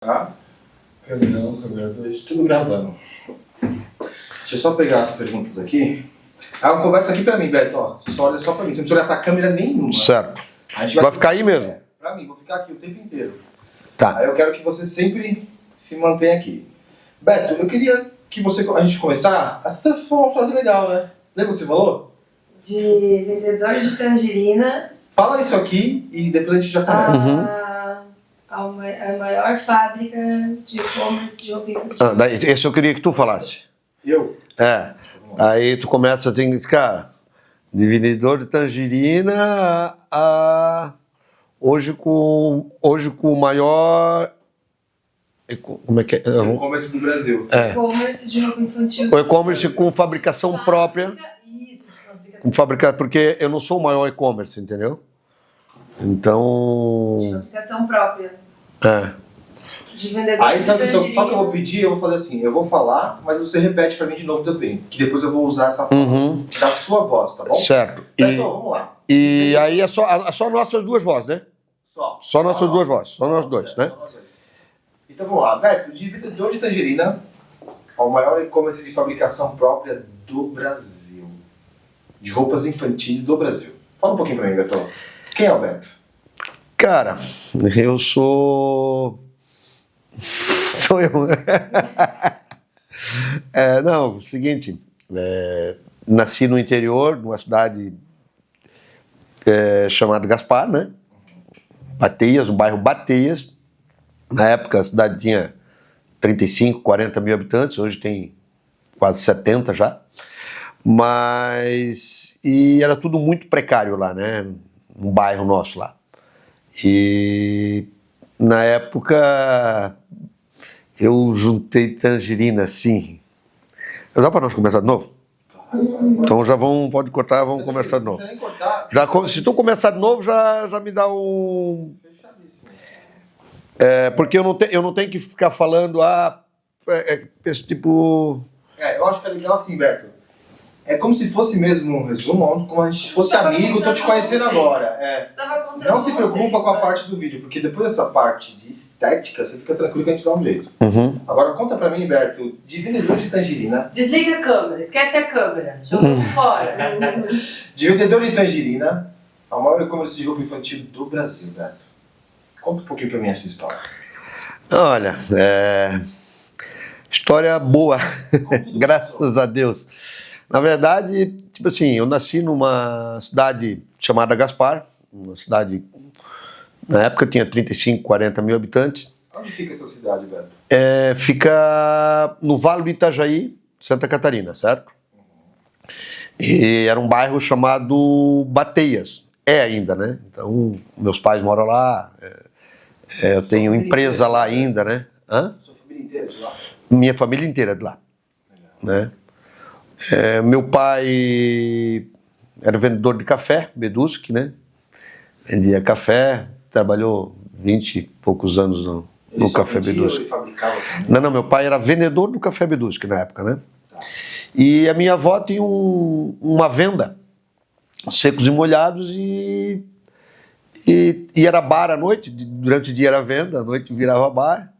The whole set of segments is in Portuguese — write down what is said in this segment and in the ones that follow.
Tá? Câmera 1, câmera 2, tudo gravando. Deixa eu só pegar as perguntas aqui. Conversa aqui pra mim, Beto, ó. Só olha só pra mim, você não precisa olhar pra câmera nenhuma. Certo. A gente vai ficar aí mesmo? Pra mim, vou ficar aqui o tempo inteiro. Tá. Aí eu quero que você sempre se mantenha aqui. Beto, eu queria que a gente começar. Você falou uma frase legal, né? Lembra o que você falou? De vendedor de tangerina. Fala isso aqui e depois a gente já começa. A maior fábrica de e-commerce de roupa infantil. Daí, esse eu queria que tu falasse. Eu? Aí tu começa assim, cara, de vendedor de tangerina hoje com o maior... Como é que é? E-commerce do Brasil. E-commerce de roupa infantil. O e-commerce com fabricação própria. Isso, de Porque eu não sou o maior e-commerce, entendeu? Então... De fabricação própria. De vendedor Aí de sabe só tangerina. que eu vou pedir? Eu vou fazer assim, eu vou falar, mas você repete pra mim de novo também. Que depois eu vou usar essa forma da sua voz, tá bom? Certo. Então, vamos lá. E aí é só nossas duas vozes, né? Só nossas duas vozes, só nós dois, né? Só nós dois. Então vamos lá, Beto, de vendedor de tangerina ao maior e-commerce de fabricação própria do Brasil. De roupas infantis do Brasil. Fala um pouquinho pra mim, Beto. Quem é o Beto? Cara, eu sou eu. Não, seguinte, nasci no interior, numa cidade chamada Gaspar, né? Bateias, no bairro Bateias. Na época a cidade tinha 35, 40 mil habitantes, hoje tem quase 70 já. E era tudo muito precário lá, né? No bairro nosso lá. E na época eu juntei tangerina assim. Dá para nós começar de novo? Então pode cortar, vamos começar de novo. Se tu começar de novo, já me dá um... porque eu não tenho que ficar falando esse tipo... Eu acho que é legal assim, Beto. É como se fosse mesmo um resumo, como a gente fosse amigo, tô te conhecendo agora. Não se preocupa com a parte do vídeo, porque depois dessa parte de estética, você fica tranquilo que a gente dá um jeito. Agora conta pra mim, Beto, de vendedor de tangerina. Desliga a câmera, esquece a câmera, jogou fora. De vendedor de tangerina ao maior e-commerce de roupa infantil do Brasil, Beto. Conta um pouquinho pra mim essa história. Olha, história boa, graças a Deus. Na verdade, tipo assim, eu nasci numa cidade chamada Gaspar, uma cidade, na época tinha 35, 40 mil habitantes. Onde fica essa cidade, Beto? Fica no Vale do Itajaí, Santa Catarina, certo? E era um bairro chamado Bateias, ainda, né? Então, meus pais moram lá, eu tenho empresa lá ainda, né? Sua família inteira de lá? Minha família inteira de lá, né? Meu pai era vendedor de café, Bedusque, né? Vendia café, trabalhou 20 e poucos anos no Café Bedusque. Ele fabricava também? Não, meu pai era vendedor do Café Bedusque na época, né? E a minha avó tinha uma venda, secos e molhados, e era bar à noite, durante o dia era venda, à noite virava bar.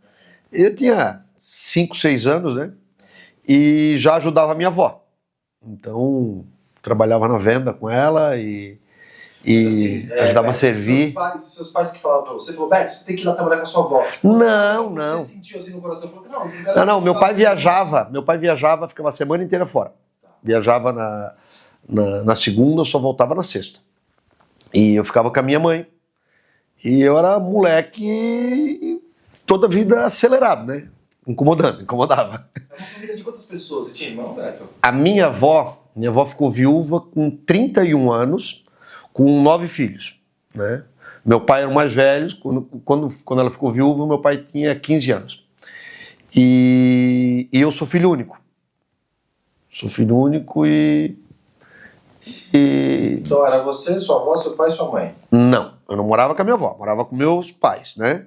Eu tinha 5, 6 anos, né? E já ajudava a minha avó. Então, trabalhava na venda com ela e ajudava a servir. Seus pais que falavam pra você, falou, Beto, você tem que ir lá trabalhar com a sua avó. Não. Você sentiu assim no coração, falou que Não, meu pai viajava, ficava a semana inteira fora. Viajava na segunda, só voltava na sexta. E eu ficava com a minha mãe. E eu era moleque toda a vida acelerado, né? Incomodava. É uma família de quantas pessoas? Você tinha irmão, Beto? A minha avó ficou viúva com 31 anos, com 9 filhos, né? Meu pai era o mais velho, quando ela ficou viúva, meu pai tinha 15 anos. E eu sou filho único. Então era você, sua avó, seu pai e sua mãe? Não, eu não morava com a minha avó, morava com meus pais, né?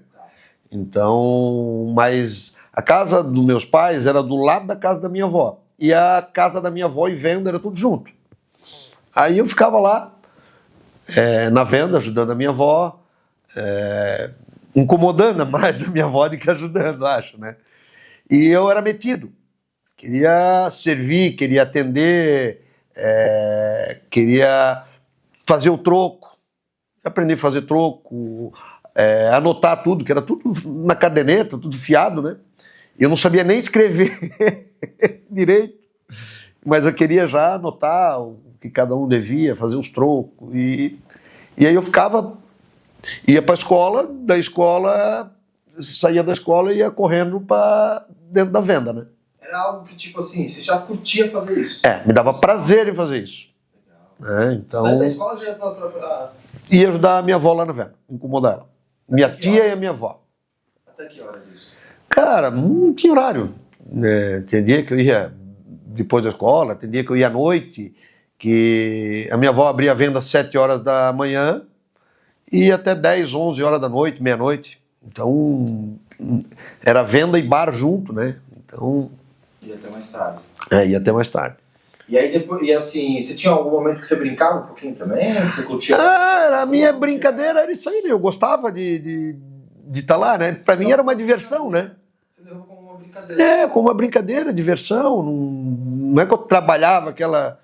Então, mas a casa dos meus pais era do lado da casa da minha avó. E a casa da minha avó e venda era tudo junto. Aí eu ficava lá, na venda, ajudando a minha avó, incomodando mais da minha avó do que ajudando, acho, né? E eu era metido. Queria servir, queria atender, queria fazer o troco. Aprendi a fazer troco, anotar tudo, que era tudo na caderneta, tudo fiado, né? Eu não sabia nem escrever direito, mas eu queria já anotar o que cada um devia, fazer os trocos. E aí eu ia para a escola, da escola, saía da escola e ia correndo para dentro da venda, né? Era algo que, tipo assim, você já curtia fazer isso? Me dava prazer em fazer isso. Então, sai da escola já ia pra... Ia ajudar a minha avó lá na venda, incomodar ela. Minha tia e a minha avó. Até que horas isso? Cara, não tinha horário. Tem dia que eu ia depois da escola, tem dia que eu ia à noite, que a minha avó abria a venda às 7 horas da manhã e ia até 10, 11 horas da noite, meia-noite. Então, era venda e bar junto, né? Então... Ia até mais tarde. Ia até mais tarde. E aí depois, e assim, você tinha algum momento que você brincava um pouquinho também? Você curtia? A minha brincadeira era isso aí, né? Eu gostava de estar lá, né? Pra mim era uma diversão, né? Você levou como uma brincadeira? Como uma brincadeira, diversão. Não é que eu trabalhava aquela...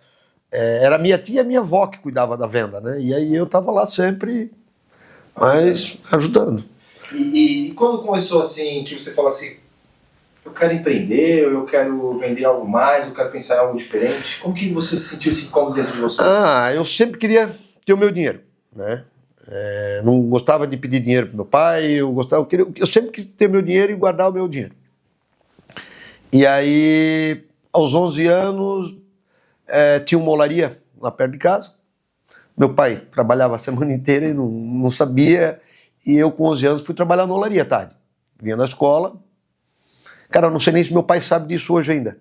era minha tia e minha avó que cuidava da venda, né? E aí eu tava lá sempre, mas ajudando. E quando começou assim, que você falou assim, eu quero empreender, eu quero vender algo mais, eu quero pensar em algo diferente, como que você sentiu esse incômodo dentro de você? Eu sempre queria ter o meu dinheiro, né? Não gostava de pedir dinheiro para meu pai, eu sempre quis ter meu dinheiro e guardar o meu dinheiro. E aí, aos 11 anos, tinha uma olaria lá perto de casa. Meu pai trabalhava a semana inteira e não sabia, e eu com 11 anos fui trabalhar na olaria à tarde. Vinha da escola. Cara, eu não sei nem se meu pai sabe disso hoje ainda.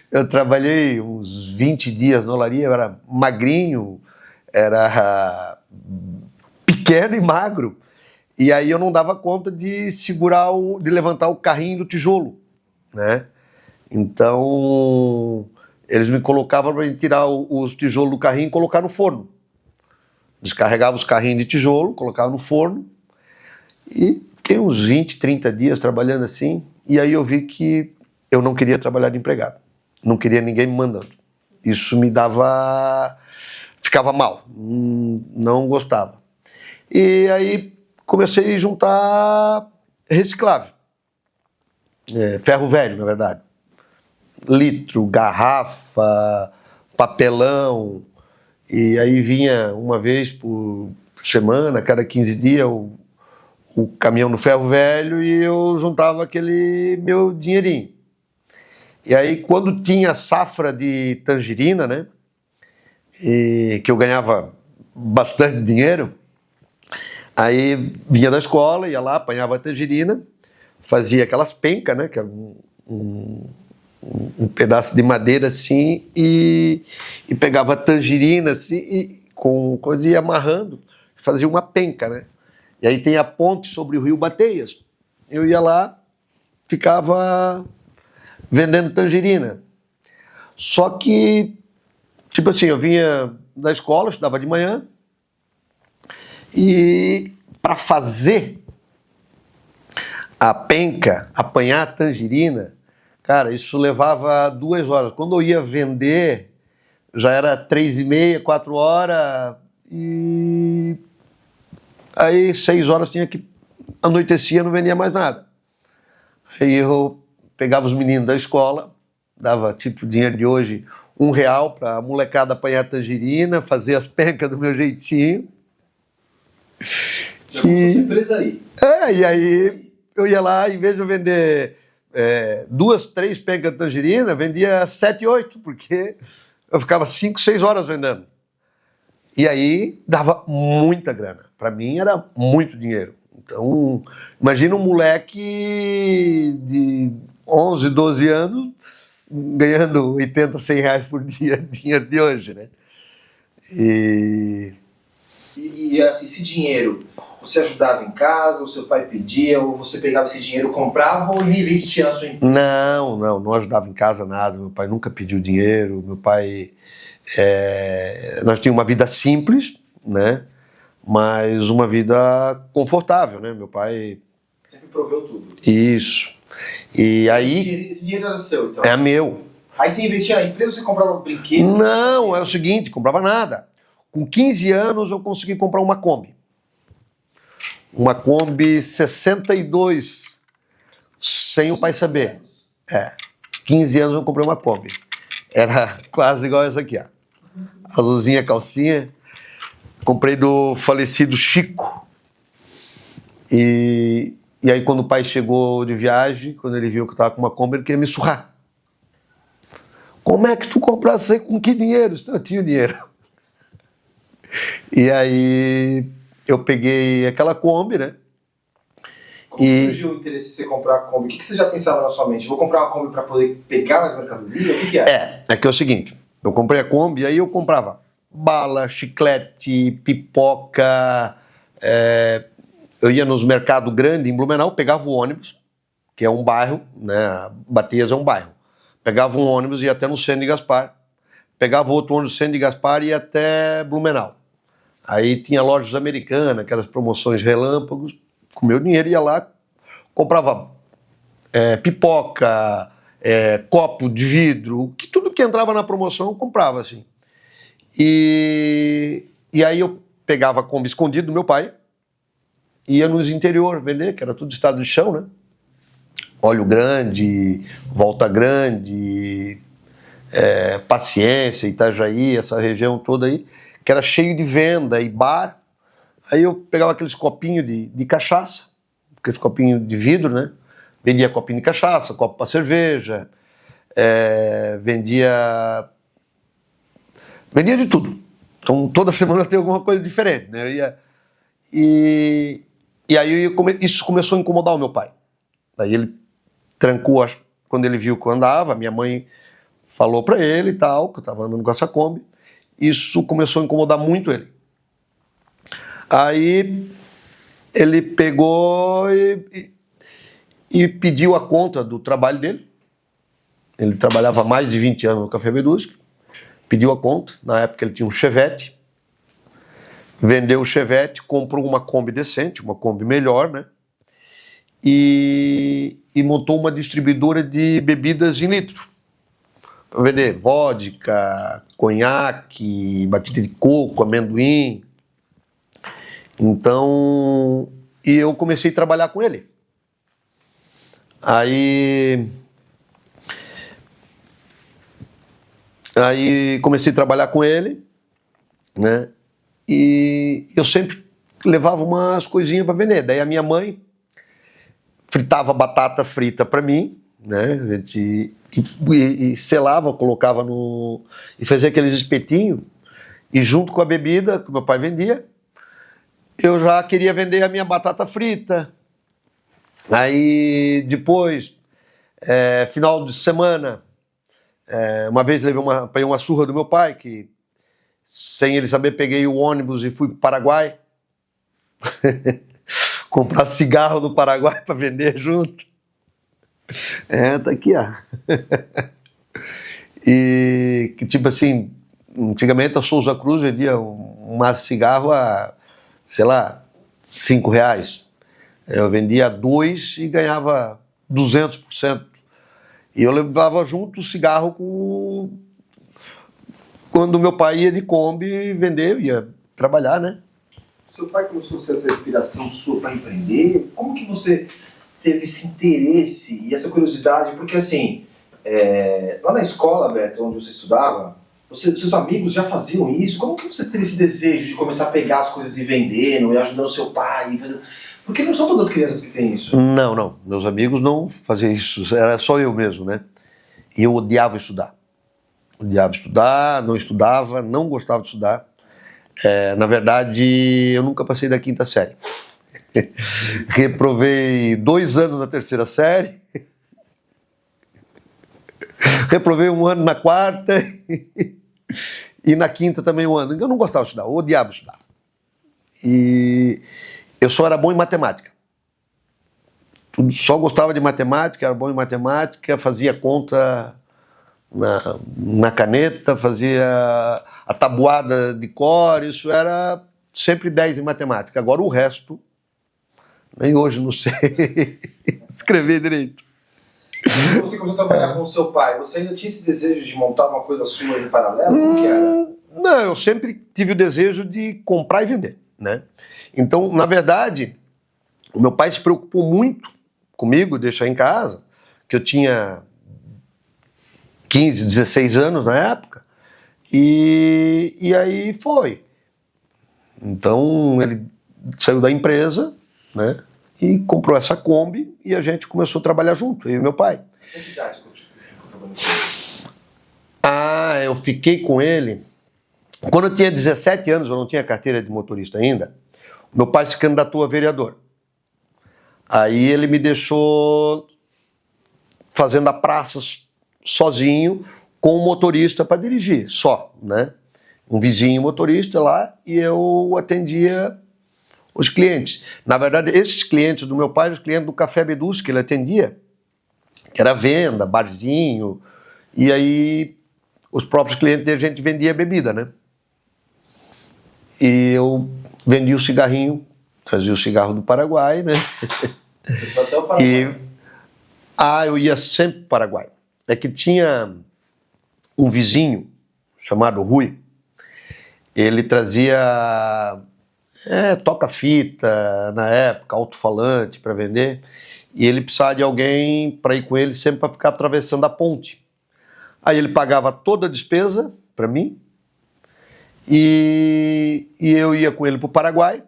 Eu trabalhei uns 20 dias na olaria, eu era magrinho, era pequeno e magro. E aí eu não dava conta de de levantar o carrinho do tijolo, né? Então, eles me colocavam para tirar os tijolos do carrinho e colocar no forno. Descarregava os carrinhos de tijolo, colocava no forno e fiquei uns 20, 30 dias trabalhando assim, e aí eu vi que eu não queria trabalhar de empregado. Não queria ninguém me mandando. Isso me dava... ficava mal, não gostava. E aí comecei a juntar reciclável. Ferro velho, na verdade. Litro, garrafa, papelão. E aí vinha uma vez por semana, cada 15 dias, o caminhão do ferro velho e eu juntava aquele meu dinheirinho. E aí, quando tinha safra de tangerina, né, e que eu ganhava bastante dinheiro, aí vinha da escola, ia lá, apanhava a tangerina, fazia aquelas pencas, né, que era um pedaço de madeira assim, e pegava a tangerina assim, e com coisa ia amarrando, fazia uma penca, né. E aí tem a ponte sobre o rio Bateias. Eu ia lá, ficava vendendo tangerina. Só que, tipo assim, eu vinha da escola, estudava de manhã, e para fazer a penca, apanhar a tangerina, cara, isso levava 2 horas. Quando eu ia vender, já era 3h30, 4 horas, e aí 6 horas tinha que... anoitecia, não vendia mais nada. Aí eu pegava os meninos da escola, dava tipo dinheiro de hoje, R$1 para a molecada apanhar tangerina, fazer as pencas do meu jeitinho. Já começou essa empresa aí. E aí eu ia lá, em vez de eu vender 2, 3 pencas de tangerina, vendia 7, 8, porque eu ficava 5, 6 horas vendendo. E aí dava muita grana. Para mim era muito dinheiro. Então, imagina um moleque de 11, 12 anos ganhando 80, 100 reais por dia, dinheiro de hoje, né? E assim, esse dinheiro, você ajudava em casa, o seu pai pedia, ou você pegava esse dinheiro, comprava ou reinvestia na sua empresa? Não ajudava em casa nada. Meu pai nunca pediu dinheiro. Meu pai... nós tínhamos uma vida simples, né? mas uma vida confortável, né? Meu pai... Sempre proveu tudo. Isso. E aí... Esse dinheiro era seu, então? É meu. Aí você investia na empresa ou você comprava brinquedo? Não, é o seguinte, comprava nada. Com 15 anos eu consegui comprar uma Kombi. Uma Kombi 62, sem o pai saber. 15 anos eu comprei uma Kombi. Era quase igual essa aqui, ó. Azulzinha, calcinha. Comprei do falecido Chico. E aí quando o pai chegou de viagem, quando ele viu que eu tava com uma Kombi, ele queria me surrar. Como é que tu comprasse com que dinheiro? Eu tinha dinheiro. E aí eu peguei aquela Kombi, né? Como surgiu o interesse de você comprar a Kombi? O que você já pensava na sua mente? Vou comprar uma Kombi para poder pegar mais mercadoria? O que é? É que é o seguinte, eu comprei a Kombi e aí eu comprava bala, chiclete, pipoca, eu ia nos mercados grandes em Blumenau, pegava o ônibus, que é um bairro, né? Batias é um bairro. Pegava um ônibus e ia até no Centro de Gaspar, pegava outro ônibus no Centro de Gaspar e ia até Blumenau. Aí tinha lojas americanas, aquelas promoções relâmpagos, com meu dinheiro ia lá, comprava pipoca, copo de vidro, tudo que entrava na promoção eu comprava assim. E aí eu pegava a Kombi escondido do meu pai, ia nos interior vender, que era tudo estrada de chão, né? Óleo Grande, Volta Grande, Paciência, Itajaí, essa região toda aí, que era cheio de venda e bar. Aí eu pegava aqueles copinhos de cachaça, aqueles copinhos de vidro, né? Vendia copinho de cachaça, copo para cerveja, vendia de tudo. Então toda semana tem alguma coisa diferente, né? E aí isso começou a incomodar o meu pai. Daí ele trancou, quando ele viu que eu andava, minha mãe falou para ele e tal, que eu estava andando com essa Kombi. Isso começou a incomodar muito ele. Aí ele pegou e pediu a conta do trabalho dele. Ele trabalhava mais de 20 anos no Café Bedusque. Pediu a conta. Na época ele tinha um Chevette. Vendeu o Chevette, comprou uma Kombi decente, uma Kombi melhor, né? E montou uma distribuidora de bebidas em litro. Para vender vodka, conhaque, batida de coco, amendoim. Então, e eu comecei a trabalhar com ele. Aí comecei a trabalhar com ele, né? E eu sempre levava umas coisinhas para vender. Daí a minha mãe fritava batata frita para mim, né? E selava, colocava no... E fazia aqueles espetinhos. E junto com a bebida que meu pai vendia, eu já queria vender a minha batata frita. Aí depois, final de semana, uma vez peguei uma surra do meu pai, que sem ele saber peguei o ônibus e fui para o Paraguai. Comprar cigarro do Paraguai para vender junto. Tá aqui, ó. E que tipo assim, antigamente a Souza Cruz vendia um maço de cigarro a, sei lá, R$5. Eu vendia 2 e ganhava 200%. E eu levava junto o cigarro quando meu pai ia de Kombi vender, ia trabalhar, né? Seu pai começou a ser essa inspiração sua para empreender? Como que você teve esse interesse e essa curiosidade? Porque assim, lá na escola, Beto, onde você estudava, seus amigos já faziam isso? Como que você teve esse desejo de começar a pegar as coisas e vendendo e ajudando seu pai? Porque não são todas as crianças que têm isso. Não. Meus amigos não faziam isso. Era só eu mesmo, né? E eu odiava estudar. Não estudava, não gostava de estudar. Na verdade, eu nunca passei da 5ª série. Reprovei 2 anos na 3ª série. Reprovei 1 ano na 4ª. E na 5ª também 1 ano. Eu não gostava de estudar, eu odiava estudar. E eu só era bom em matemática. Só gostava de matemática, era bom em matemática, fazia conta na caneta, fazia a tabuada de cor, isso era sempre 10 em matemática. Agora o resto, nem hoje não sei escrever direito. Quando você começou a trabalhar com o seu pai, você ainda tinha esse desejo de montar uma coisa sua em paralelo? Como que era? Não, eu sempre tive o desejo de comprar e vender, né? Então, na verdade, o meu pai se preocupou muito comigo, deixar em casa, que eu tinha 15, 16 anos na época, e aí foi. Então, ele saiu da empresa, né? E comprou essa Kombi e a gente começou a trabalhar junto, eu e meu pai. Que idade ficou trabalhando Ah, eu fiquei com ele... Quando eu tinha 17 anos, eu não tinha carteira de motorista ainda, meu pai se candidatou a vereador. Aí ele me deixou fazendo a praça sozinho, com um motorista para dirigir, só, né? Um vizinho motorista lá, e eu atendia os clientes. Na verdade, esses clientes do meu pai eram os clientes do Café Beduschi, que ele atendia, que era venda, barzinho, e aí os próprios clientes a gente vendia bebida, né? E eu vendia o cigarrinho, trazia o cigarro do Paraguai, né? Você foi até o Paraguai. Eu ia sempre para o Paraguai. É que tinha um vizinho chamado Rui, ele trazia toca-fita na época, alto-falante para vender, e ele precisava de alguém para ir com ele sempre para ficar atravessando a ponte. Aí ele pagava toda a despesa para mim, e eu ia com ele para o Paraguai,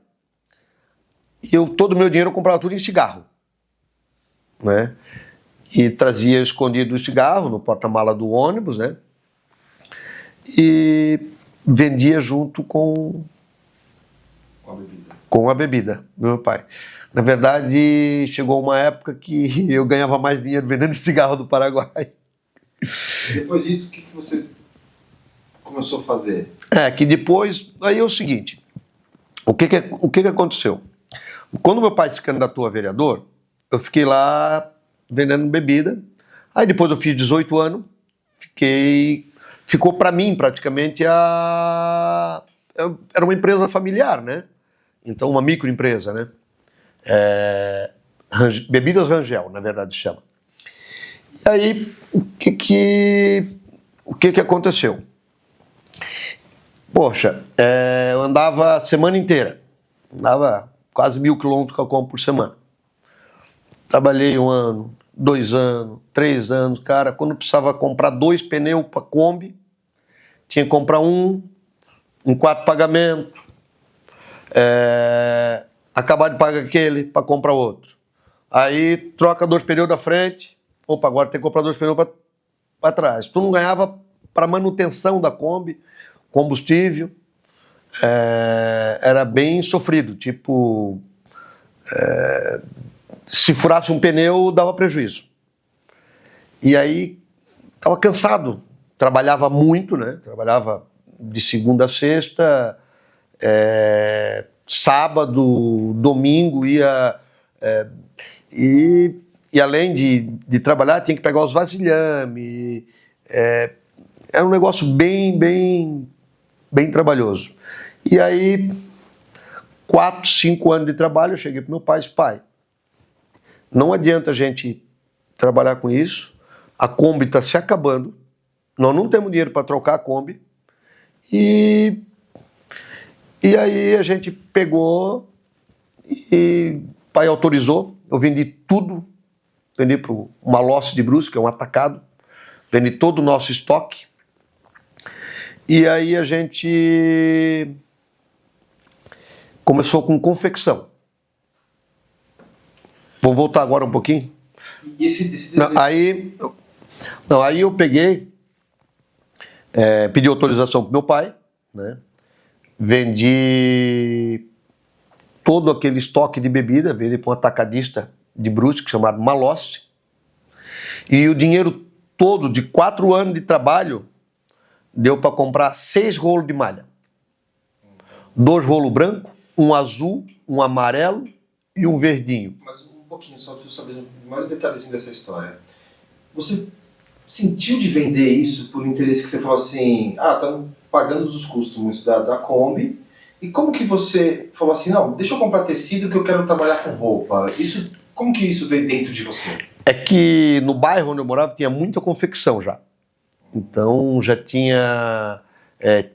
e todo o meu dinheiro eu comprava tudo em cigarro, né? E trazia escondido o cigarro no porta-mala do ônibus, né? E vendia junto com a bebida do meu pai. Na verdade, chegou uma época que eu ganhava mais dinheiro vendendo cigarro do Paraguai. Depois disso, o que você começou a fazer? Que depois, aí é o seguinte, o que aconteceu? Quando meu pai se candidatou a vereador, eu fiquei lá vendendo bebida, aí depois eu fiz 18 anos, ficou para mim praticamente era uma empresa familiar, né? Então uma microempresa, né? Bebidas Rangel, na verdade chama. E aí, o que aconteceu? Poxa, eu andava a semana inteira, andava quase 1.000 quilômetros que eu compro por semana. Trabalhei 1 ano, 2 anos, 3 anos, cara, quando precisava comprar 2 pneus para Kombi, tinha que comprar em 4 pagamentos, acabar de pagar aquele para comprar outro. Aí troca 2 pneus da frente, agora tem que comprar 2 pneus para trás. Tu não ganhava para manutenção da Kombi, combustível, era bem sofrido, tipo, se furasse um pneu dava prejuízo. E aí estava cansado, trabalhava muito, né? Trabalhava de segunda a sexta, sábado, domingo ia e além de trabalhar tinha que pegar os vasilhames, era um negócio bem trabalhoso. E aí 4, 5 anos de trabalho eu cheguei para meu pai e disse: pai, não adianta a gente trabalhar com isso, a Kombi está se acabando, nós não temos dinheiro para trocar a Kombi, e aí a gente pegou e o pai autorizou, eu vendi tudo, vendi para o Malossi de Brusque, que é um atacado, vendi todo o nosso estoque, e aí a gente começou com confecção. Vou voltar agora um pouquinho. Aí eu peguei, pedi autorização para meu pai, né? Vendi todo aquele estoque de bebida, vendi para um atacadista de Brusque chamado Malossi, e o dinheiro todo de 4 anos de trabalho deu para comprar 6 rolos de malha, 2 rolos brancos, um azul, um amarelo e um verdinho. Mas um pouquinho, só para eu saber mais um detalhezinho dessa história. Você sentiu de vender isso por interesse que você falou assim, tá pagando os custos muito da Kombi, E como que você falou assim, não, deixa eu comprar tecido que eu quero trabalhar com roupa? Como que isso veio dentro de você? É que no bairro onde eu morava tinha muita confecção já. Então já tinha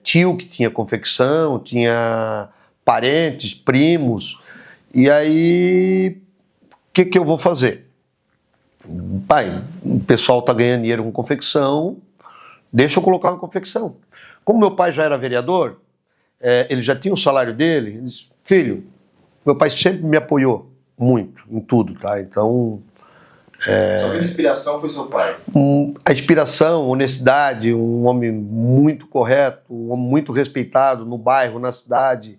tio que tinha confecção, tinha parentes, primos. E aí, o que eu vou fazer? Pai, o pessoal está ganhando dinheiro com confecção, deixa eu colocar uma confecção. Como meu pai já era vereador, ele já tinha o salário dele, ele disse, filho, meu pai sempre me apoiou muito em tudo, tá? Então... Sua grande inspiração foi seu pai? A inspiração, honestidade, um homem muito correto, um homem muito respeitado no bairro, na cidade.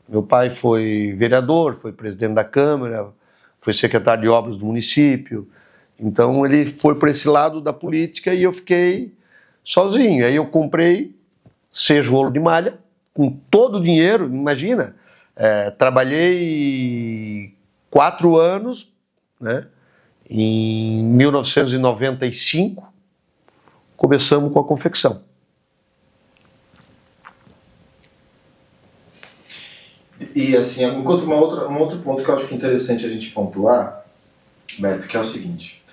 Meu pai foi vereador, foi presidente da Câmara, foi secretário de obras do município. Então ele foi por esse lado da política e eu fiquei sozinho. Aí eu comprei 6 rolos de malha, com todo o dinheiro, imagina. Trabalhei 4 anos, né? Em 1995, começamos com a confecção. E assim, enquanto um outro ponto que eu acho que é interessante a gente pontuar, Beto, que é o seguinte.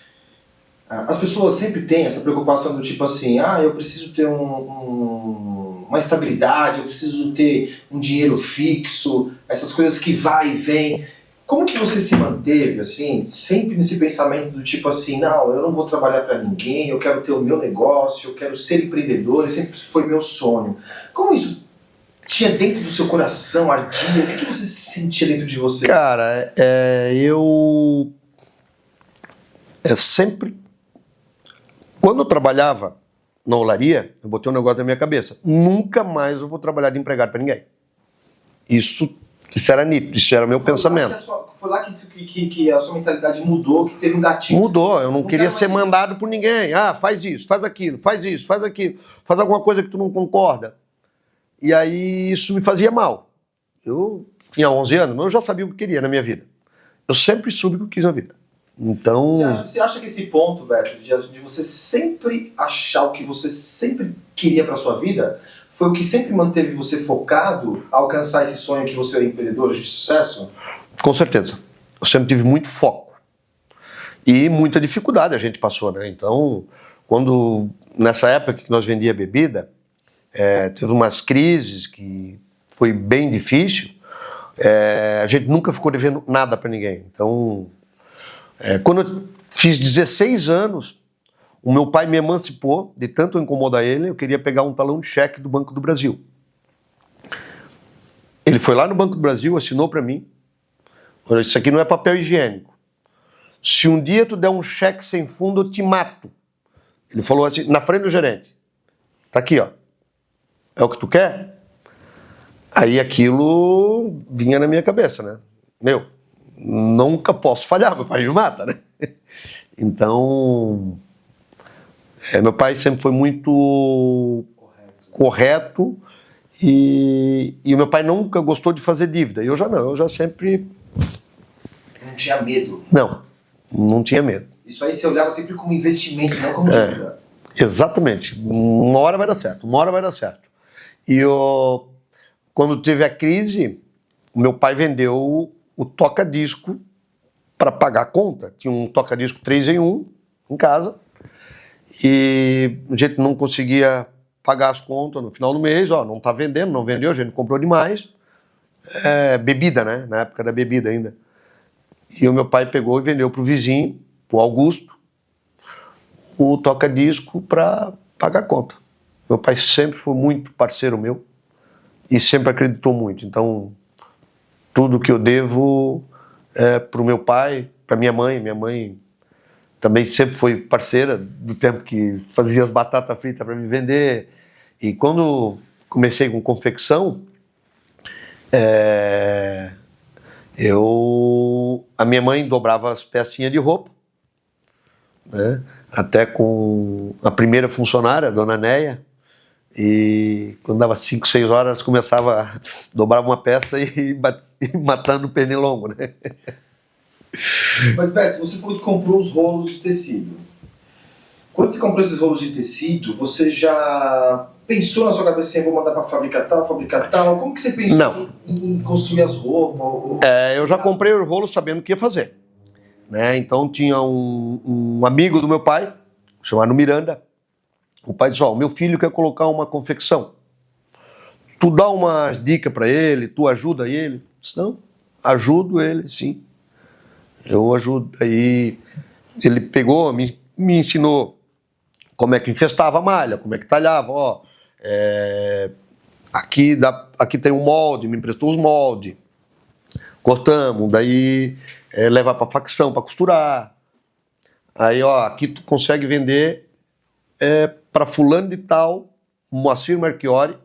As pessoas sempre têm essa preocupação do tipo assim, eu preciso ter uma estabilidade, eu preciso ter um dinheiro fixo, essas coisas que vai e vem. Como que você se manteve, assim, sempre nesse pensamento do tipo assim, não, eu não vou trabalhar para ninguém, eu quero ter o meu negócio, eu quero ser empreendedor, sempre foi meu sonho. Como isso tinha dentro do seu coração, ardia? O que você sentia dentro de você? Cara, eu sempre... Quando eu trabalhava na olaria, eu botei um negócio na minha cabeça. Nunca mais eu vou trabalhar de empregado para ninguém. Isso era nítido, isso era meu pensamento. Foi lá que a sua mentalidade mudou, que teve um gatilho. Mudou, eu não queria ser mandado por ninguém. Faz isso, faz aquilo, faz isso, faz aquilo. Faz alguma coisa que tu não concorda. E aí isso me fazia mal. Eu tinha 11 anos, mas eu já sabia o que queria na minha vida. Eu sempre soube o que eu quis na vida. Então... Você acha que esse ponto, Beto, de você sempre achar o que você sempre queria para sua vida, foi o que sempre manteve você focado a alcançar esse sonho que você é empreendedor de sucesso? Com certeza. Eu sempre tive muito foco. E muita dificuldade a gente passou, né? Então, nessa época que nós vendia bebida, teve umas crises que foi bem difícil. A gente nunca ficou devendo nada para ninguém. Então, quando eu fiz 16 anos, o meu pai me emancipou, de tanto eu incomodar ele, eu queria pegar um talão de cheque do Banco do Brasil. Ele foi lá no Banco do Brasil, assinou para mim, falou, isso aqui não é papel higiênico. Se um dia tu der um cheque sem fundo, eu te mato. Ele falou assim, na frente do gerente. Tá aqui, ó. É o que tu quer? Aí aquilo vinha na minha cabeça, né? Nunca posso falhar, meu pai me mata, né? Então, meu pai sempre foi muito correto e o meu pai nunca gostou de fazer dívida. Eu já sempre... Não tinha medo? Não tinha medo. Isso aí você olhava sempre como investimento, não como dívida. Exatamente. Uma hora vai dar certo. E quando teve a crise, o meu pai vendeu o toca-disco para pagar a conta. Tinha um toca-disco 3 em 1 em casa e a gente não conseguia pagar as contas no final do mês. Não está vendendo, não vendeu, a gente comprou demais. Bebida, né? Na época da bebida ainda. E o meu pai pegou e vendeu para o vizinho, para o Augusto, o toca-disco para pagar a conta. Meu pai sempre foi muito parceiro meu e sempre acreditou muito. Então, tudo que eu devo para o meu pai, para minha mãe. Minha mãe também sempre foi parceira do tempo que fazia as batatas fritas para me vender. E quando comecei com confecção, a minha mãe dobrava as pecinhas de roupa, né? Até com a primeira funcionária, a dona Néia, e quando dava 5, 6 horas, começava a dobrar uma peça e matando o pernilongo, né? Mas, Beto, você falou que comprou os rolos de tecido. Quando você comprou esses rolos de tecido, você já pensou na sua cabeça assim, vou mandar para fabricar tal? Como que você pensou em construir as roupas? Eu já comprei o rolo sabendo o que ia fazer. Né? Então tinha um amigo do meu pai, chamado Miranda. O pai disse, o meu filho quer colocar uma confecção. Tu dá umas dicas para ele, tu ajuda ele? Eu disse, não, ajudo ele, sim. Eu ajudo. Aí ele pegou, me ensinou como é que infestava a malha, como é que talhava. Aqui tem um molde, me emprestou os moldes. Cortamos, daí leva para facção, para costurar. Aí, aqui tu consegue vender para fulano de tal, Moacir Marchiori,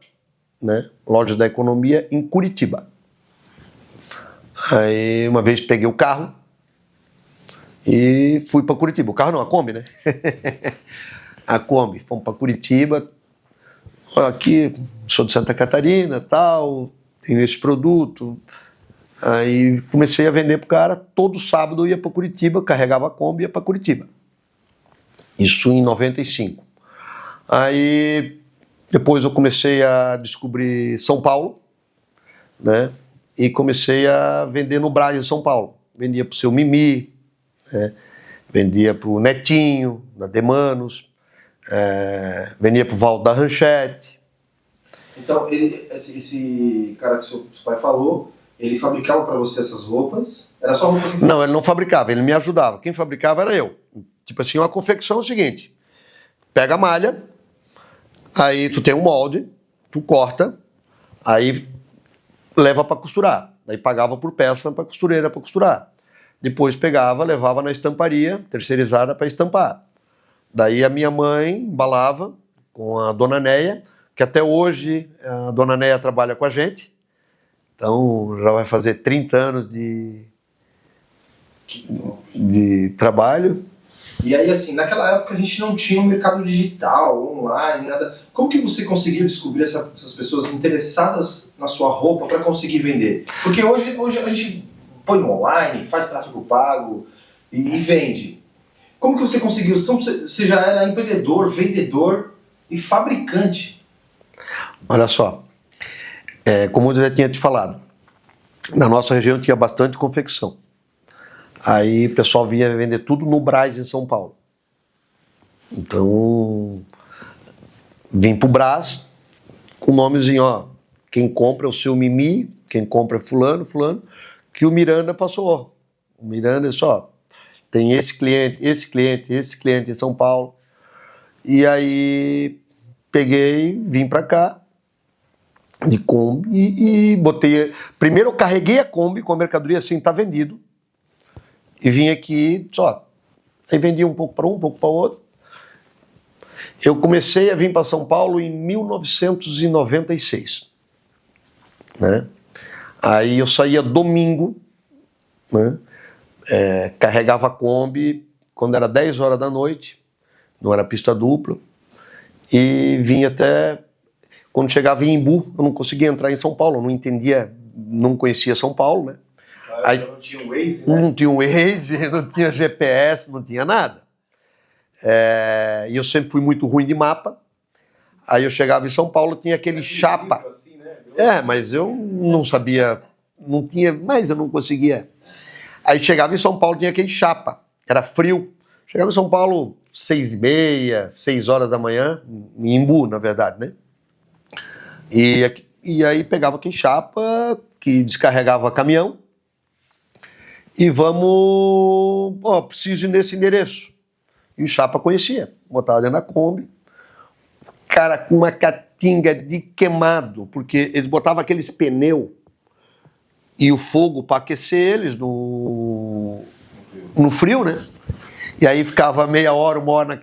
né, lojas da economia, em Curitiba. Aí, uma vez peguei o carro e fui para Curitiba. O carro não, a Kombi, né? A Kombi. Fomos para Curitiba. Aqui, sou de Santa Catarina, tal, tenho esse produto. Aí comecei a vender pro cara. Todo sábado eu ia para Curitiba, carregava a Kombi e ia para Curitiba. Isso em 95. Aí depois eu comecei a descobrir São Paulo, né? E comecei a vender no Brás, em São Paulo. Vendia pro seu Mimi, né? Vendia pro Netinho, na Demanos, vendia pro Valdo da Ranchete. Então, esse cara que seu pai falou, ele fabricava para você essas roupas? Era só roupa assim? Não, ele não fabricava, ele me ajudava. Quem fabricava era eu. Tipo assim, uma confecção é o seguinte: pega a malha, aí tu tem um molde, tu corta, aí leva para costurar. Daí pagava por peça para costureira para costurar. Depois pegava, levava na estamparia, terceirizada para estampar. Daí a minha mãe embalava com a dona Neia, que até hoje a dona Neia trabalha com a gente. Então já vai fazer 30 anos de trabalho. E aí, assim, naquela época a gente não tinha um mercado digital, online, nada. Como que você conseguiu descobrir essas pessoas interessadas na sua roupa para conseguir vender? Porque hoje a gente põe no online, faz tráfego pago e vende. Como que você conseguiu? Então você já era empreendedor, vendedor e fabricante. Olha só, como eu já tinha te falado, na nossa região tinha bastante confecção. Aí o pessoal vinha vender tudo no Brás, em São Paulo. Então, vim pro Brás com o nomezinho, quem compra é o seu Mimi, quem compra é fulano, que o Miranda passou. O Miranda disse, tem esse cliente em São Paulo. E aí, peguei, vim pra cá, de Kombi, e botei... Primeiro eu carreguei a Kombi com a mercadoria assim, tá vendido. E vim aqui, aí vendi um pouco para um pouco para outro. Eu comecei a vir para São Paulo em 1996. Né? Aí eu saía domingo, né? Carregava a Kombi quando era 10 horas da noite, não era pista dupla, e vinha até... Quando chegava em Imbu, eu não conseguia entrar em São Paulo, eu não entendia, não conhecia São Paulo, né? Aí, não tinha o Waze, né? Não tinha o Waze, não tinha GPS, não tinha nada. E eu sempre fui muito ruim de mapa. Aí eu chegava em São Paulo, tinha aquele chapa. Assim, né? Mas eu não sabia, não tinha, mas eu não conseguia. Aí chegava em São Paulo, tinha aquele chapa, era frio. Chegava em São Paulo 6h30, 6 horas da manhã, em Imbu, na verdade, né? E aí pegava aquele chapa, que descarregava caminhão, e vamos, preciso ir nesse endereço. E o chapa conhecia, botava dentro da Kombi, cara com uma catinga de queimado, porque eles botavam aqueles pneus e o fogo para aquecer eles no frio, né? E aí ficava meia hora, uma hora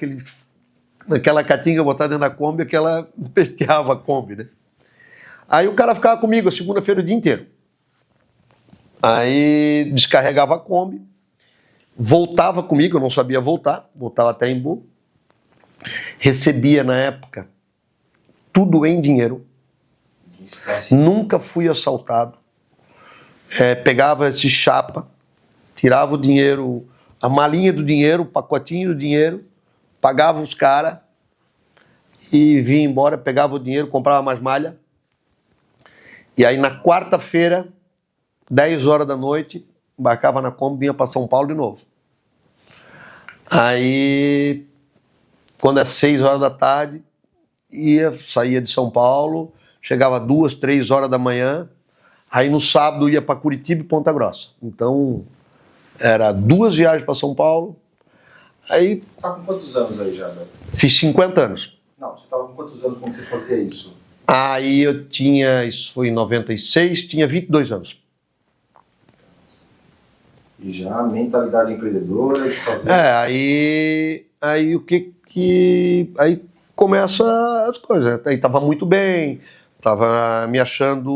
naquela catinga botada dentro da Kombi, que ela pesteava a Kombi, né? Aí o cara ficava comigo a segunda-feira o dia inteiro. Aí descarregava a Kombi, voltava comigo, eu não sabia voltava até Imbu, recebia na época tudo em dinheiro, nunca fui assaltado, pegava esse chapa, tirava o dinheiro, a malinha do dinheiro, o pacotinho do dinheiro, pagava os caras e vinha embora, pegava o dinheiro, comprava mais malha. E aí na quarta-feira, 10 horas da noite, embarcava na Kombi, vinha para São Paulo de novo. Aí, quando é 6 horas da tarde, saía de São Paulo, chegava 2, 3 horas da manhã, aí no sábado ia para Curitiba e Ponta Grossa. Então, era 2 viagens para São Paulo. Aí, Você tá com quantos anos aí já, Beto? fiz 50 anos. Não, você tava com quantos anos quando você fazia isso? Aí eu tinha, isso foi em 96, tinha 22 anos. E já a mentalidade empreendedora de fazer... Aí o aí começa as coisas, né? Aí tava muito bem, tava me achando...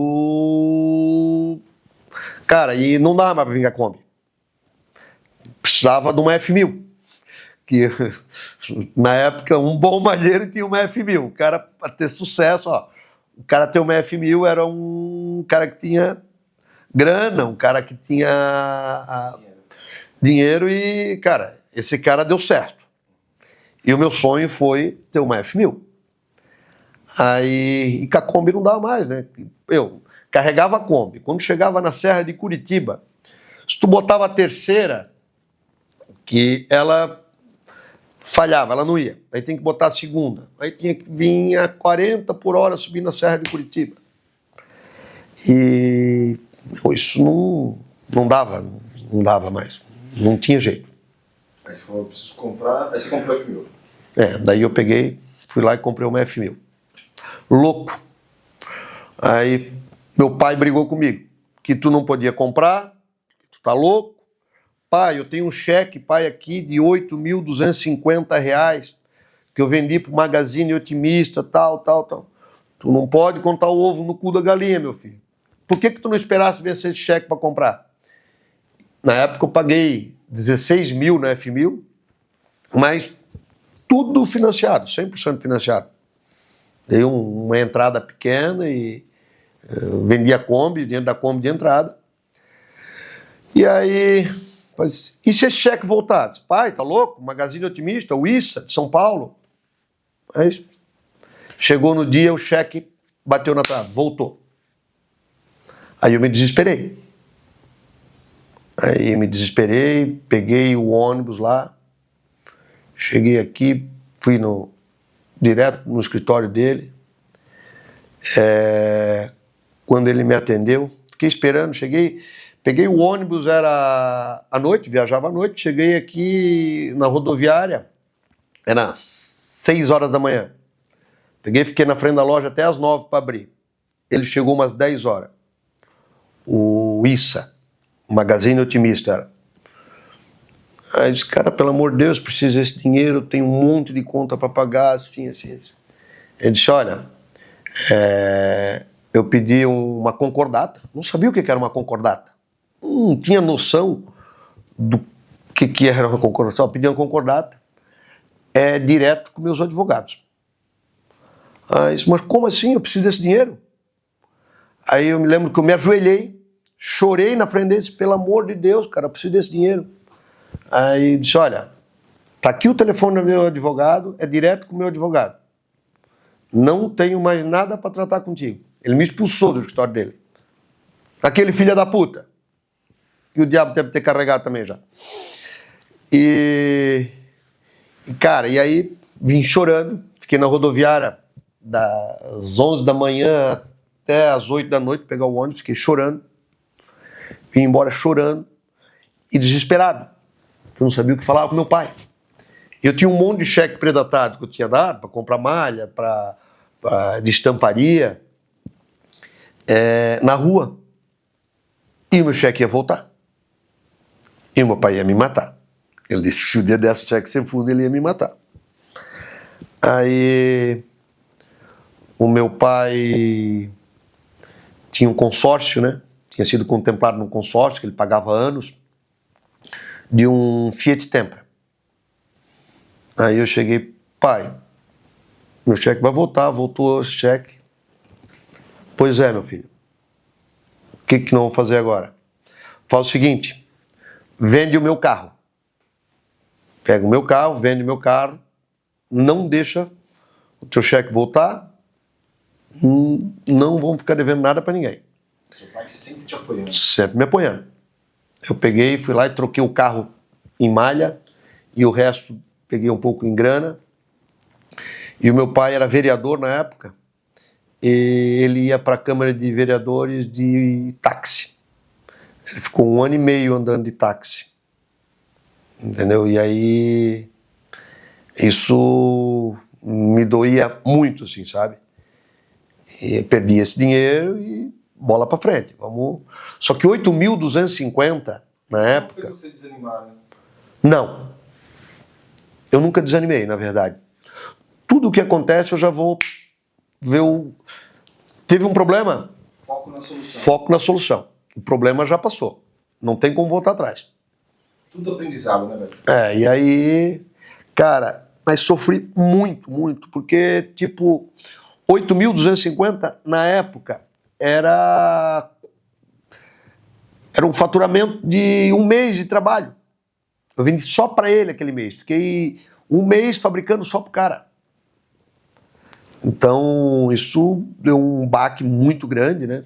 Cara, e não dava mais pra vir com a Kombi. Precisava de uma F1000. Que na época um bom malheiro tinha uma F1000. O cara, para ter sucesso, o cara ter uma F1000 era um cara que tinha grana, um cara que tinha dinheiro e, cara, esse cara deu certo. E o meu sonho foi ter uma F1000. Aí, e com a Kombi não dava mais, né? Eu carregava a Kombi. Quando chegava na Serra de Curitiba, se tu botava a terceira, que ela falhava, ela não ia. Aí tem que botar a segunda. Aí tinha que vir a 40 por hora subindo a Serra de Curitiba. E isso não dava mais. Não tinha jeito. Aí você falou, preciso comprar, aí você comprou a F1000. Daí eu peguei, fui lá e comprei uma F1000. Louco. Aí meu pai brigou comigo, que tu não podia comprar, tu tá louco. Pai, eu tenho um cheque, pai, aqui de R$8.250 que eu vendi pro Magazine Otimista, tal. Tu não pode contar o ovo no cu da galinha, meu filho. Por que tu não esperasse vencer esse cheque para comprar? Na época eu paguei 16 mil na F1000, mas tudo financiado, 100% financiado. Dei uma entrada pequena e vendi a Kombi, dentro da Kombi de entrada. E aí, e se esse cheque voltasse? Pai, tá louco? Magazine Otimista, o ISA de São Paulo. Aí chegou no dia, o cheque bateu na trave, voltou. Aí eu me desesperei. Peguei o ônibus lá, cheguei aqui, fui direto no escritório dele. Quando ele me atendeu, fiquei esperando, peguei o ônibus, era à noite, viajava à noite, cheguei aqui na rodoviária, era às 6 horas da manhã. Fiquei na frente da loja até às 9 para abrir. Ele chegou umas 10 horas. O ISA, o Magazine Otimista era. Aí eu disse, cara, pelo amor de Deus, preciso desse dinheiro, tenho um monte de conta para pagar, assim. Ele disse, olha, eu pedi uma concordata, não sabia o que era uma concordata, não tinha noção do que era uma concordata, só pedi uma concordata, direto com meus advogados. Aí eu disse, mas como assim, eu preciso desse dinheiro? Aí eu me lembro que eu me ajoelhei, chorei na frente dele, disse, pelo amor de Deus, cara, eu preciso desse dinheiro. Aí disse, olha, tá aqui o telefone do meu advogado, é direto com o meu advogado. Não tenho mais nada para tratar contigo. Ele me expulsou do escritório dele. Aquele filho da puta. Que o diabo deve ter carregado também já. Cara, e aí vim chorando, fiquei na rodoviária das 11 da manhã até as 8 da noite, pegar o ônibus, fiquei chorando. Vim embora chorando e desesperado. Eu não sabia o que falar com meu pai. Eu tinha um monte de cheque predatado que eu tinha dado para comprar malha, de estamparia, na rua. E o meu cheque ia voltar. E o meu pai ia me matar. Ele disse que se o dia desse o cheque sem fundo, ele ia me matar. Aí o meu pai tinha um consórcio, né? Tinha sido contemplado num consórcio, que ele pagava anos, de um Fiat Tempra. Aí eu cheguei, pai, meu cheque vai voltar, voltou esse cheque. Pois é, meu filho. O que nós vamos fazer agora? Faz o seguinte, vende o meu carro. Pega o meu carro, vende o meu carro, não deixa o teu cheque voltar, não vão ficar devendo nada para ninguém. Seu pai sempre te apoiando. Sempre me apoiando. Eu peguei, fui lá e troquei o carro em malha e o resto peguei um pouco em grana. E o meu pai era vereador na época e ele ia para a Câmara de Vereadores de táxi. Ele ficou 1 ano e meio andando de táxi. Entendeu? E aí isso me doía muito, assim, sabe? E perdi esse dinheiro e bola para frente. Vamos... Só que 8.250 na época... Não fez você desanimar, né? Não. Eu nunca desanimei, na verdade. Tudo o que acontece eu já vou ver o... Teve um problema? Foco na solução. Foco na solução. O problema já passou. Não tem como voltar atrás. Tudo aprendizado, né, velho? E aí... Cara, mas sofri muito, muito. Porque, tipo, 8.250 na época era um faturamento de 1 mês de trabalho. Eu vendi só para ele aquele mês. Fiquei 1 mês fabricando só pro cara. Então, isso deu um baque muito grande, né?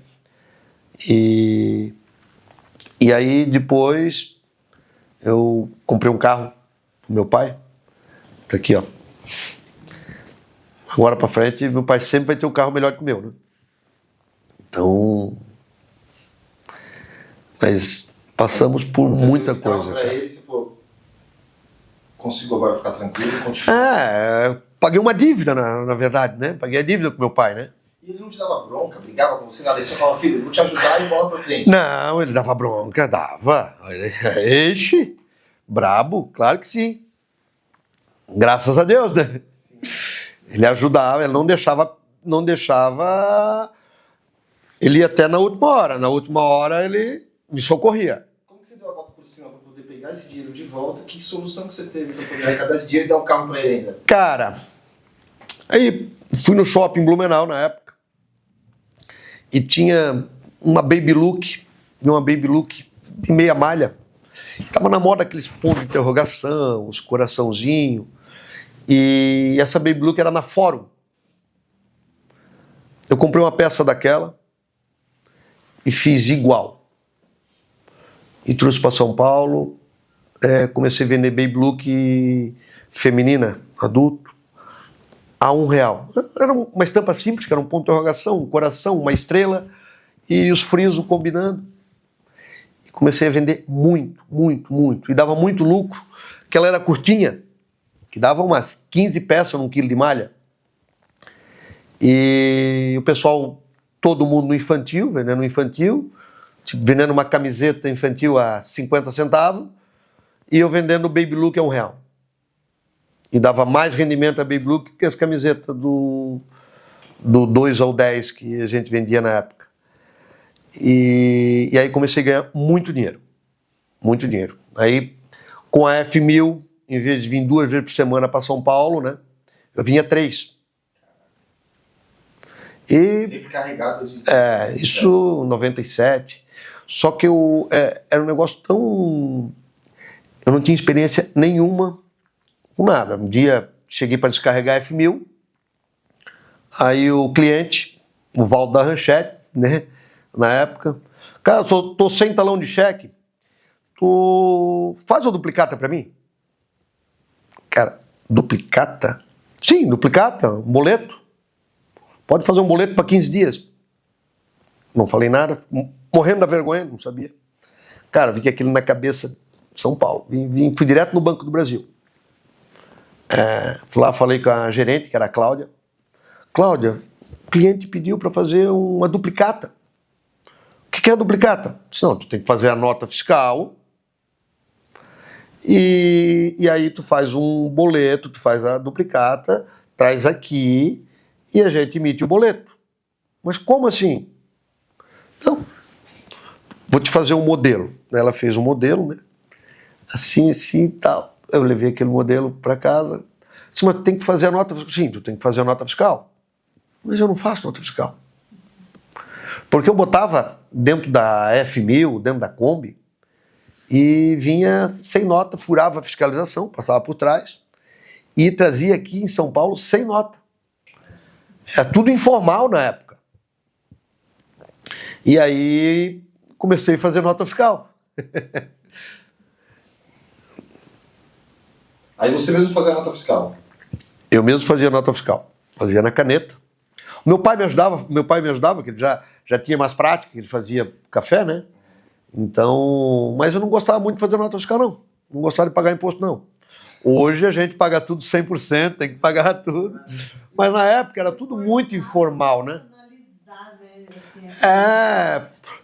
E aí, depois, eu comprei um carro pro meu pai. Tá aqui, ó. Agora pra frente, meu pai sempre vai ter um carro melhor que o meu, né? Então... Mas passamos por muita coisa. Pra ele, você falou, consigo agora ficar tranquilo e continuar. Paguei uma dívida, na verdade, né? Paguei a dívida com meu pai, né? E ele não te dava bronca, brigava com você, nada. Aí você falava, filho, vou te ajudar e bola pra frente. Não, ele dava bronca, dava. Ixi, brabo, claro que sim. Graças a Deus, né? Sim. Ele ajudava, ele não deixava... Ele ia até na última hora. Na última hora ele me socorria. Como que você deu a volta por cima para poder pegar esse dinheiro de volta? Que solução que você teve para poder arrecadar esse dinheiro e dar um carro para ele ainda? Cara, aí fui no shopping Blumenau na época e tinha uma Baby Look de meia malha. Tava na moda aqueles pontos de interrogação, os coraçãozinhos. E essa Baby Look era na Fórum. Eu comprei uma peça daquela e fiz igual. E trouxe para São Paulo, comecei a vender Baby Look feminina, adulto, a R$1. Era uma estampa simples, que era um ponto de interrogação, um coração, uma estrela e os frisos combinando. E comecei a vender muito, muito, muito. E dava muito lucro, que ela era curtinha, que dava umas 15 peças num quilo de malha. E o pessoal, todo mundo no infantil, vendendo infantil, tipo, vendendo uma camiseta infantil a 50 centavos, e eu vendendo o Baby Look a R$1. E dava mais rendimento a Baby Look que as camisetas do 2 ao 10 que a gente vendia na época. E aí comecei a ganhar muito dinheiro. Muito dinheiro. Aí, com a F1000, em vez de vir 2 vezes por semana para São Paulo, né, eu vinha 3. E, sempre carregado de... isso 97. Só que era um negócio tão... Eu não tinha experiência nenhuma com nada. Um dia cheguei para descarregar a F1000, aí o cliente, o Valdo da Ranchete, né, na época, cara, eu tô sem talão de cheque, tu faz uma duplicata para mim? Cara, duplicata? Sim, duplicata, um boleto. Pode fazer um boleto para 15 dias. Não falei nada, morrendo da vergonha, não sabia. Cara, vi que aquilo na cabeça de São Paulo. Fui direto no Banco do Brasil. Fui lá, falei com a gerente, que era a Cláudia. Cláudia, o cliente pediu para fazer uma duplicata. O que é a duplicata? Disse, não, tu tem que fazer a nota fiscal e aí tu faz um boleto, tu faz a duplicata, traz aqui e a gente emite o boleto. Mas como assim? Então, vou te fazer um modelo. Ela fez um modelo, né? Assim e tal. Eu levei aquele modelo para casa. Disse, mas tu tem que fazer a nota fiscal. Sim, tu tem que fazer a nota fiscal. Mas eu não faço nota fiscal. Porque eu botava dentro da F1000, dentro da Kombi, e vinha sem nota, furava a fiscalização, passava por trás, e trazia aqui em São Paulo sem nota. Era tudo informal na época. E aí comecei a fazer nota fiscal. Aí você mesmo fazia a nota fiscal? Eu mesmo fazia nota fiscal. Fazia na caneta. Meu pai me ajudava, que ele já tinha mais prática, ele fazia café, né? Então, mas eu não gostava muito de fazer nota fiscal, não. Não gostava de pagar imposto, não. Hoje a gente paga tudo 100%, tem que pagar tudo. Mas na época era tudo muito informal, né?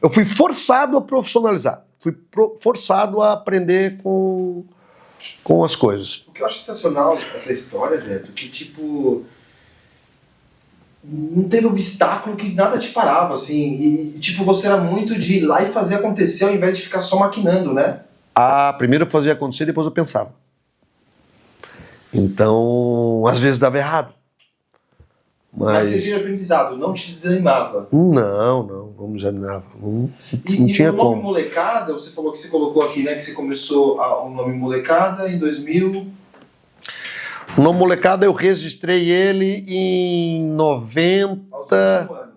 Eu fui forçado a profissionalizar. Fui forçado a aprender com as coisas. O que eu acho sensacional dessa história, Beto, que tipo... Não teve obstáculo que nada te parava, assim. E tipo, você era muito de ir lá e fazer acontecer ao invés de ficar só maquinando, né? Primeiro eu fazia acontecer, depois eu pensava. Então, às vezes dava errado. Mas você tinha aprendizado, não te desanimava? Não me desanimava. Não tinha o nome como. Molecada, você falou que você colocou aqui, né, que você começou o nome Molecada em 2000... O nome Molecada eu registrei ele em 90... Aos 21 anos.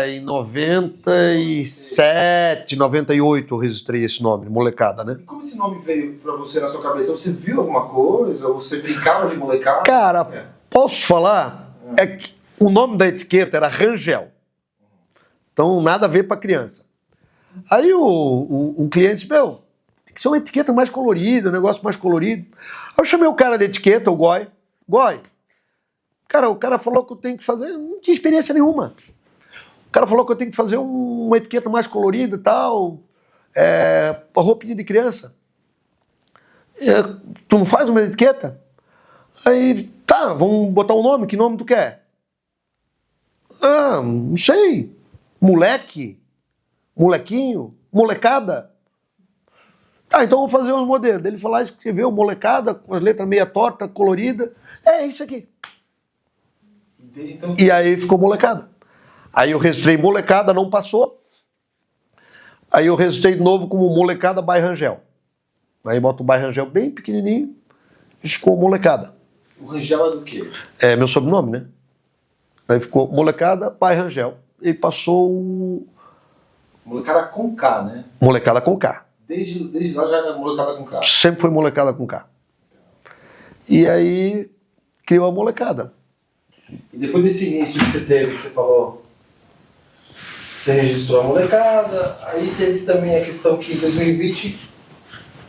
Em 97, 98 eu registrei esse nome, Molecada, né? E como esse nome veio pra você na sua cabeça? Você viu alguma coisa? Ou você brincava de molecada? Cara, posso falar? É que o nome da etiqueta era Rangel. Então, nada a ver para criança. Aí um cliente disse, tem que ser uma etiqueta mais colorida, um negócio mais colorido. Aí eu chamei o cara da etiqueta, o Goi. Cara, o cara falou que eu tenho que fazer... Não tinha experiência nenhuma. O cara falou que eu tenho que fazer uma etiqueta mais colorida e tal, roupinha de criança. Tu não faz uma etiqueta? Aí, tá, vamos botar um nome, que nome tu quer? Não sei, moleque, molequinho, molecada. Tá, então vamos fazer uns modelos. Ele foi lá e escreveu molecada, com as letras meia torta, colorida. É isso aqui. Então... E aí ficou molecada. Aí eu registrei Molecada, não passou. Aí eu registrei de novo como Molecada by Rangel. Aí boto o by Rangel bem pequenininho e ficou Molecada. O Rangel é do quê? É meu sobrenome, né? Aí ficou Molecada by Rangel. E passou o... Molecada com K, né? Molecada com K. Desde lá já era Molecada com K. Sempre foi Molecada com K. E aí criou a Molecada. E depois desse início que você teve, que você falou... Você registrou a Molecada, aí teve também a questão que em 2020,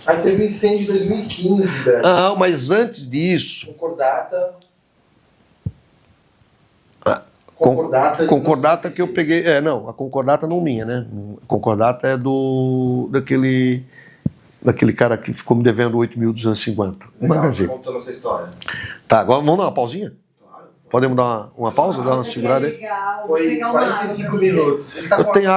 aí teve o incêndio de 2015, velho. Mas antes disso... Concordata. Concordata que eu peguei... a Concordata não minha, né? A Concordata é daquele cara que ficou me devendo 8.250. Legal, contando essa história. Tá, agora vamos dar uma pausinha? Podemos dar uma pausa, dar uma segurada aí? Legal. Foi 45 minutos. Eu tenho